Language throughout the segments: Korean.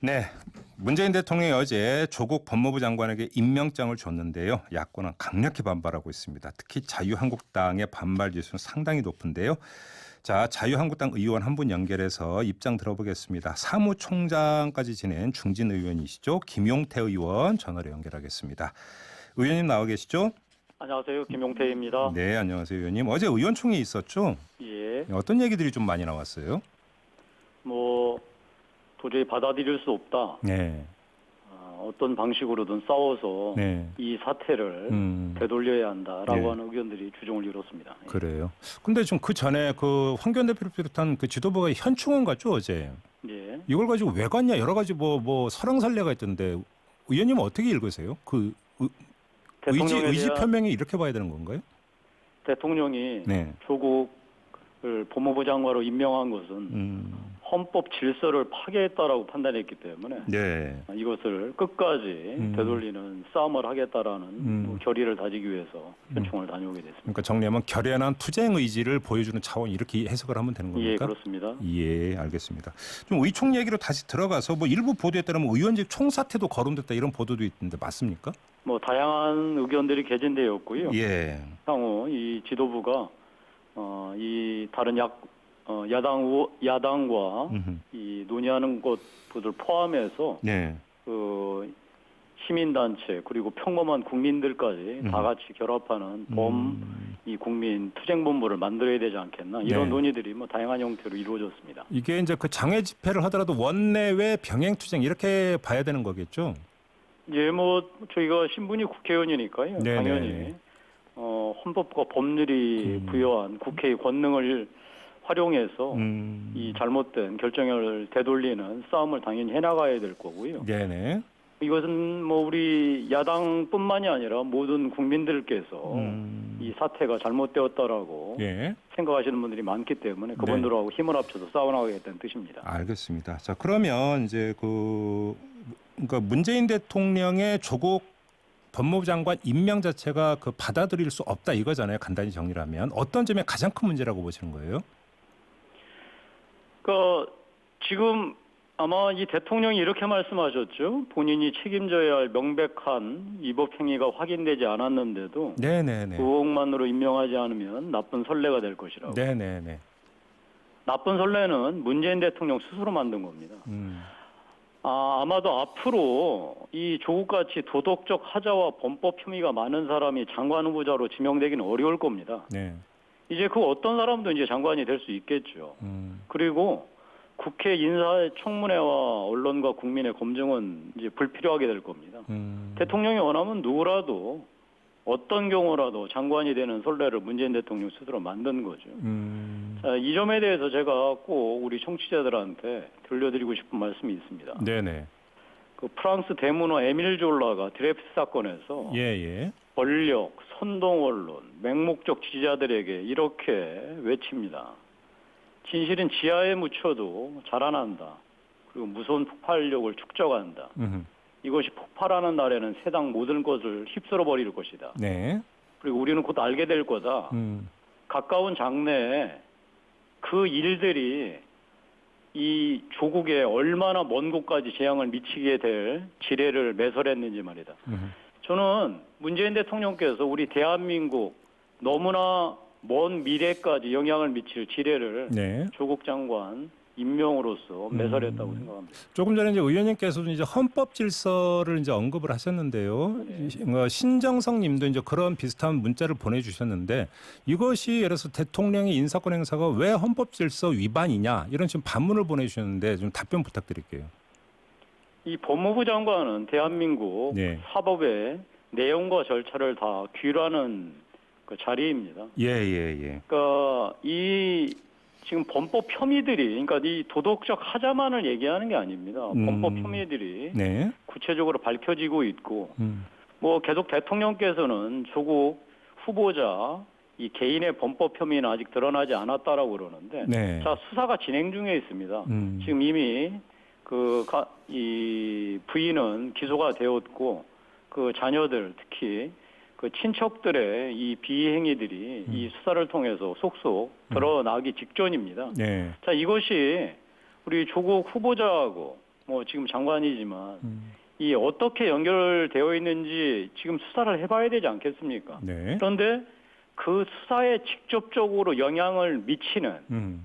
네, 문재인 대통령이 어제 조국 법무부 장관에게 임명장을 줬는데요. 야권은 강력히 반발하고 있습니다. 특히 자유한국당의 반발 지수는 상당히 높은데요. 자, 자유한국당 의원 한 분 연결해서 입장 들어보겠습니다. 사무총장까지 지낸 중진 의원이시죠. 김용태 의원 전화로 연결하겠습니다. 의원님 나와 계시죠? 안녕하세요. 김용태입니다. 네, 안녕하세요, 의원님. 어제 의원총회 있었죠? 예. 어떤 얘기들이 좀 많이 나왔어요? 도저히 받아들일 수 없다. 네. 어떤 방식으로든 싸워서 네. 이 사태를 되돌려야 한다라고 네. 하는 의원들이 주종을 이뤘습니다. 예. 그래요. 근데 좀 그 전에 그 황교안 대표를 비롯한 그 지도부가 현충원 갔죠, 어제. 예. 이걸 가지고 왜 갔냐 여러 가지 뭐 설왕설래가 있던데 의원님은 어떻게 읽으세요? 그 의지 표명이 이렇게 봐야 되는 건가요? 대통령이 네. 조국을 법무부 장관으로 임명한 것은 헌법 질서를 파괴했다라고 판단했기 때문에 네. 이것을 끝까지 되돌리는 싸움을 하겠다라는 결의를 다지기 위해서 현충원을 다녀오게 됐습니다. 그러니까 정리하면 결연한 투쟁 의지를 보여주는 차원 이렇게 해석을 하면 되는 겁니까? 예, 그렇습니다. 예, 알겠습니다. 좀 의총 얘기로 다시 들어가서 뭐 일부 보도에 따르면 의원직 총사퇴도 거론됐다 이런 보도도 있는데 맞습니까? 다양한 의견들이 개진되었고요. 예. 향후 이 지도부가 이 다른 야당과 이 논의하는 것들을 포함해서 네. 그 시민단체 그리고 평범한 국민들까지 다 같이 결합하는 이 국민 투쟁본부를 만들어야 되지 않겠나 이런 네. 논의들이 다양한 형태로 이루어졌습니다. 이게 이제 그 장외 집회를 하더라도 원내외 병행 투쟁 이렇게 봐야 되는 거겠죠? 예, 저희가 신분이 국회의원이니까요. 네네. 당연히 헌법과 법률이 부여한 국회의 권능을 활용해서 이 잘못된 결정을 되돌리는 싸움을 당연히 해나가야 될 거고요. 네네. 이것은 우리 야당뿐만이 아니라 모든 국민들께서 이 사태가 잘못되었다라고 예. 생각하시는 분들이 많기 때문에 그분들하고 힘을 합쳐서 싸워나가겠다는 뜻입니다. 알겠습니다. 자, 그러면 이제 그러니까 문재인 대통령의 조국 법무부 장관 임명 자체가 받아들일 수 없다 이거잖아요. 간단히 정리를 하면 어떤 점이 가장 큰 문제라고 보시는 거예요? 지금 아마 이 대통령이 이렇게 말씀하셨죠. 본인이 책임져야 할 명백한 위법 행위가 확인되지 않았는데도 네네네. 의혹만으로 임명하지 않으면 나쁜 선례가 될 것이라고. 네네네. 나쁜 선례는 문재인 대통령 스스로 만든 겁니다. 아마도 앞으로 이 조국같이 도덕적 하자와 범법 혐의가 많은 사람이 장관 후보자로 지명되기는 어려울 겁니다. 네. 이제 그 어떤 사람도 이제 장관이 될 수 있겠죠. 그리고 국회 인사청문회와 언론과 국민의 검증은 이제 불필요하게 될 겁니다. 대통령이 원하면 누구라도 어떤 경우라도 장관이 되는 선례를 문재인 대통령 스스로 만든 거죠. 자, 이 점에 대해서 제가 꼭 우리 청취자들한테 들려드리고 싶은 말씀이 있습니다. 네네. 그 프랑스 대문호 에밀 졸라가 드레프트 사건에서 예예. 권력, 선동 언론, 맹목적 지지자들에게 이렇게 외칩니다. 진실은 지하에 묻혀도 자라난다. 그리고 무서운 폭발력을 축적한다. 이것이 폭발하는 날에는 세상 모든 것을 휩쓸어 버릴 것이다. 네. 그리고 우리는 곧 알게 될 거다. 가까운 장래에 그 일들이 이 조국에 얼마나 먼 곳까지 재앙을 미치게 될 지뢰를 매설했는지 말이다. 저는 문재인 대통령께서 우리 대한민국 너무나 먼 미래까지 영향을 미칠 지뢰를 네. 조국 장관 임명으로서 매설했다고 생각합니다. 조금 전에 이제 의원님께서도 이제 헌법 질서를 이제 언급을 하셨는데요. 네. 신정성 님도 이제 그런 비슷한 문자를 보내주셨는데 이것이 예를 들어서 대통령의 인사권 행사가 왜 헌법 질서 위반이냐 이런 지금 반문을 보내주셨는데 좀 답변 부탁드릴게요. 이 법무부 장관은 대한민국 네. 사법의 내용과 절차를 다 규율하는 그 자리입니다. 예. 그러니까 이 지금 범법 혐의들이 그러니까 이 도덕적 하자만을 얘기하는 게 아닙니다. 범법 혐의들이 네. 구체적으로 밝혀지고 있고 계속 대통령께서는 조국 후보자 이 개인의 범법 혐의는 아직 드러나지 않았다라고 그러는데 네. 자 수사가 진행 중에 있습니다. 지금 이미 이 부인은 기소가 되었고 그 자녀들 특히 그 친척들의 이 비행위들이 이 수사를 통해서 속속 드러나기 직전입니다. 네. 자, 이것이 우리 조국 후보자하고 뭐 지금 장관이지만 이 어떻게 연결되어 있는지 지금 수사를 해봐야 되지 않겠습니까? 네. 그런데 그 수사에 직접적으로 영향을 미치는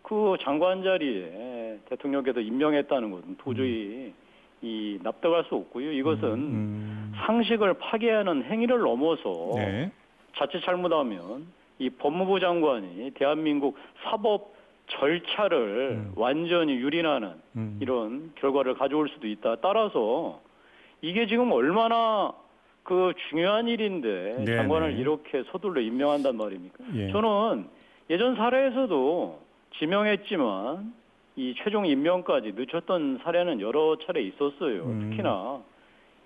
그 장관 자리에 대통령께서 임명했다는 것은 도저히 이 납득할 수 없고요. 이것은 상식을 파괴하는 행위를 넘어서 네. 자칫 잘못하면 이 법무부 장관이 대한민국 사법 절차를 완전히 유린하는 이런 결과를 가져올 수도 있다. 따라서 이게 지금 얼마나 그 중요한 일인데 네네. 장관을 이렇게 서둘러 임명한단 말입니까? 예. 저는 예전 사례에서도 지명했지만 이 최종 임명까지 늦췄던 사례는 여러 차례 있었어요. 특히나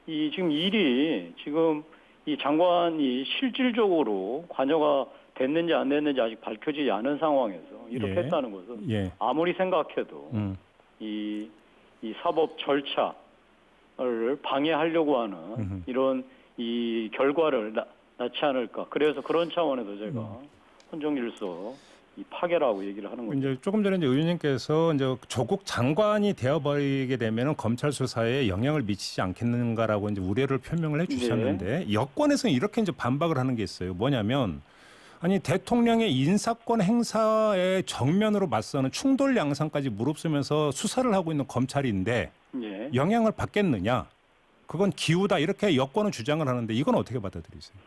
이 지금 일이 지금 이 장관이 실질적으로 관여가 됐는지 안 됐는지 아직 밝혀지지 않은 상황에서 이렇게 예. 했다는 것은 예. 아무리 생각해도 이 사법 절차를 방해하려고 하는 이런 이 결과를 낳지 않을까. 그래서 그런 차원에서 제가 헌정질서 이 파괴라고 얘기를 하는 거죠. 이제 조금 전에 이제 의원님께서 이제 조국 장관이 되어버리게 되면은 검찰 수사에 영향을 미치지 않겠는가라고 이제 우려를 표명을 해주셨는데 여권에서는 이렇게 이제 반박을 하는 게 있어요. 뭐냐면 아니 대통령의 인사권 행사에 정면으로 맞서는 충돌 양상까지 무릅쓰면서 수사를 하고 있는 검찰인데 예. 영향을 받겠느냐? 그건 기우다 이렇게 여권은 주장을 하는데 이건 어떻게 받아들이세요?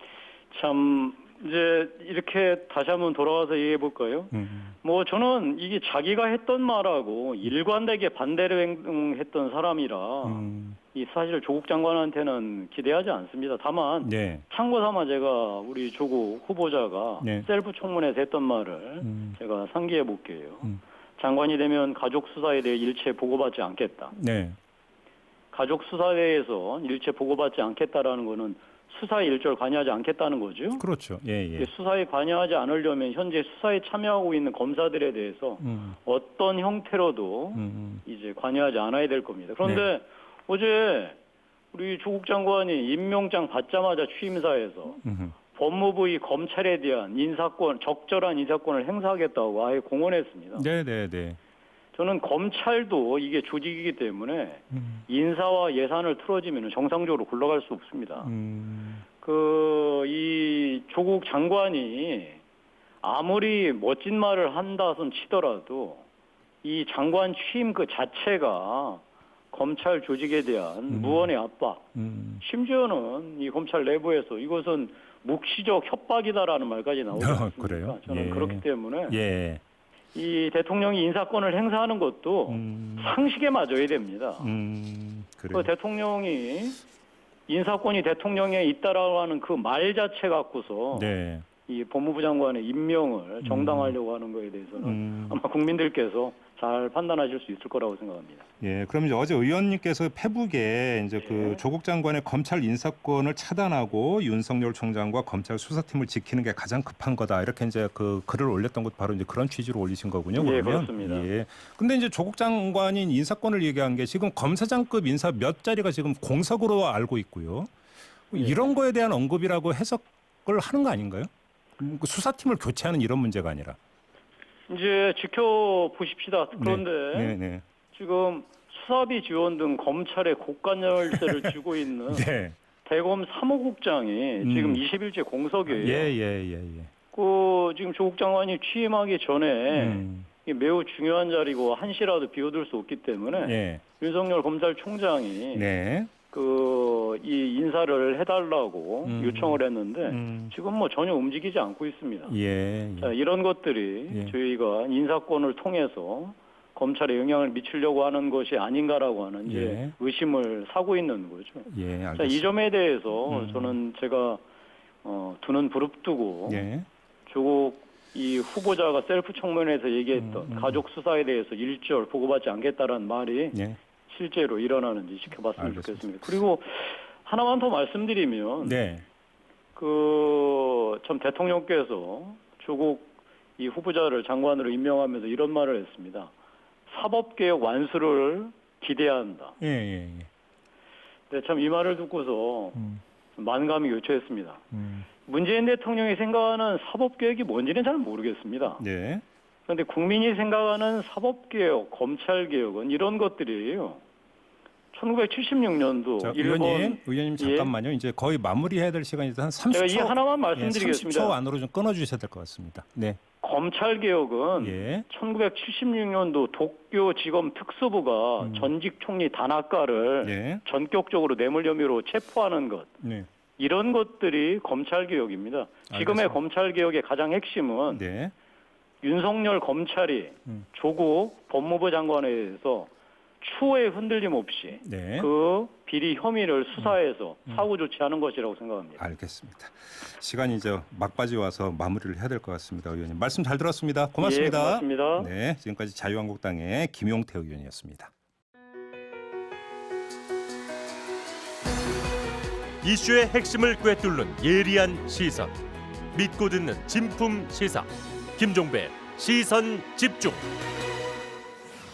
참 이제 이렇게 다시 한번 돌아와서 얘기해 볼까요? 뭐 저는 이게 자기가 했던 말하고 일관되게 반대로 행동했던 사람이라 이 사실 조국 장관한테는 기대하지 않습니다. 다만 네. 참고 삼아 제가 우리 조국 후보자가 네. 셀프 청문회에서 했던 말을 제가 상기해 볼게요. 장관이 되면 가족 수사에 대해 일체 보고받지 않겠다. 네. 가족 수사에 대해서 일체 보고받지 않겠다라는 거는 수사에 일절 관여하지 않겠다는 거죠. 그렇죠. 예, 예. 수사에 관여하지 않으려면 현재 수사에 참여하고 있는 검사들에 대해서 어떤 형태로도 이제 관여하지 않아야 될 겁니다. 그런데 어제 우리 조국 장관이 임명장 받자마자 취임사에서 법무부의 검찰에 대한 인사권, 적절한 인사권을 행사하겠다고 아예 공언했습니다. 네, 네, 네. 저는 검찰도 이게 조직이기 때문에 인사와 예산을 틀어지면 정상적으로 굴러갈 수 없습니다. 이 조국 장관이 아무리 멋진 말을 한다선 치더라도 이 장관 취임 그 자체가 검찰 조직에 대한 무언의 압박, 심지어는 이 검찰 내부에서 이것은 묵시적 협박이다라는 말까지 나오지 않습니까? 그래요? 저는 예. 그렇기 때문에 예. 이 대통령이 인사권을 행사하는 것도 상식에 맞아야 됩니다. 그래요. 그 대통령이 인사권이 대통령에 있다라고 하는 그 말 자체 갖고서 네. 이 법무부 장관의 임명을 정당화하려고 하는 거에 대해서는 아마 국민들께서 잘 판단하실 수 있을 거라고 생각합니다. 예, 그럼 이제 어제 의원님께서 페북에 이제 그 조국 장관의 검찰 인사권을 차단하고 윤석열 총장과 검찰 수사팀을 지키는 게 가장 급한 거다 이렇게 이제 그 글을 올렸던 것도 바로 이제 그런 취지로 올리신 거군요. 그러면? 예, 그렇습니다. 예. 근데 이제 조국 장관이 인사권을 얘기한 게 지금 검사장급 인사 몇 자리가 지금 공석으로 알고 있고요. 이런 거에 대한 언급이라고 해석을 하는 거 아닌가요? 수사팀을 교체하는 이런 문제가 아니라. 이제 지켜보십시다. 그런데 네, 네. 지금 수사비 지원 등 검찰의 고관 열쇠를 쥐고 있는 네. 대검 사무국장이 지금 20일째 공석이에요. 예. 그 지금 조국 장관이 취임하기 전에 이게 매우 중요한 자리고 한시라도 비워둘 수 없기 때문에 예. 윤석열 검찰총장이 네. 이 인사를 해달라고 요청을 했는데 지금 뭐 전혀 움직이지 않고 있습니다. 예. 자, 이런 것들이 저희가 인사권을 통해서 검찰에 영향을 미치려고 하는 것이 아닌가라고 하는 이제 의심을 사고 있는 거죠. 예, 알겠습니다. 자, 이 점에 대해서 저는 제가 두는 부릅뜨고 조국 이 후보자가 셀프 청문회에서 얘기했던 가족 수사에 대해서 일절 보고받지 않겠다라는 말이 실제로 일어나는지 지켜봤으면 알겠습니다. 좋겠습니다. 그리고 하나만 더 말씀드리면 참 대통령께서 조국 이 후보자를 장관으로 임명하면서 이런 말을 했습니다. 사법개혁 완수를 기대한다. 네, 참 이 말을 듣고서 만감이 교차했습니다. 문재인 대통령이 생각하는 사법개혁이 뭔지는 잘 모르겠습니다. 그런데 국민이 생각하는 사법개혁, 검찰개혁은 이런 것들이에요. 1976년도 자, 일본 의원님 잠깐만요. 이제 거의 마무리해야 될 시간이 한 30초. 제가 이 하나만 말씀드리겠습니다. 30초 안으로 좀 끊어주셔야 될 것 같습니다. 네. 검찰 개혁은 예. 1976년도 도쿄지검 특수부가 전직 총리 다나카를 예. 전격적으로 뇌물 혐의로 체포하는 것. 네. 이런 것들이 검찰 개혁입니다. 지금의 알겠습니다. 검찰 개혁의 가장 핵심은 네. 윤석열 검찰이 조국 법무부 장관에 대해서 추후에 흔들림 없이 네. 그 비리 혐의를 수사해서 사후 조치하는 것이라고 생각합니다. 알겠습니다. 시간이 이제 막바지 와서 마무리를 해야 될 것 같습니다. 의원님 말씀 잘 들었습니다. 고맙습니다. 예, 고맙습니다. 네, 지금까지 자유한국당의 김용태 의원이었습니다. 이슈의 핵심을 꿰뚫는 예리한 시선, 믿고 듣는 진품 시사 김종배 시선 집중.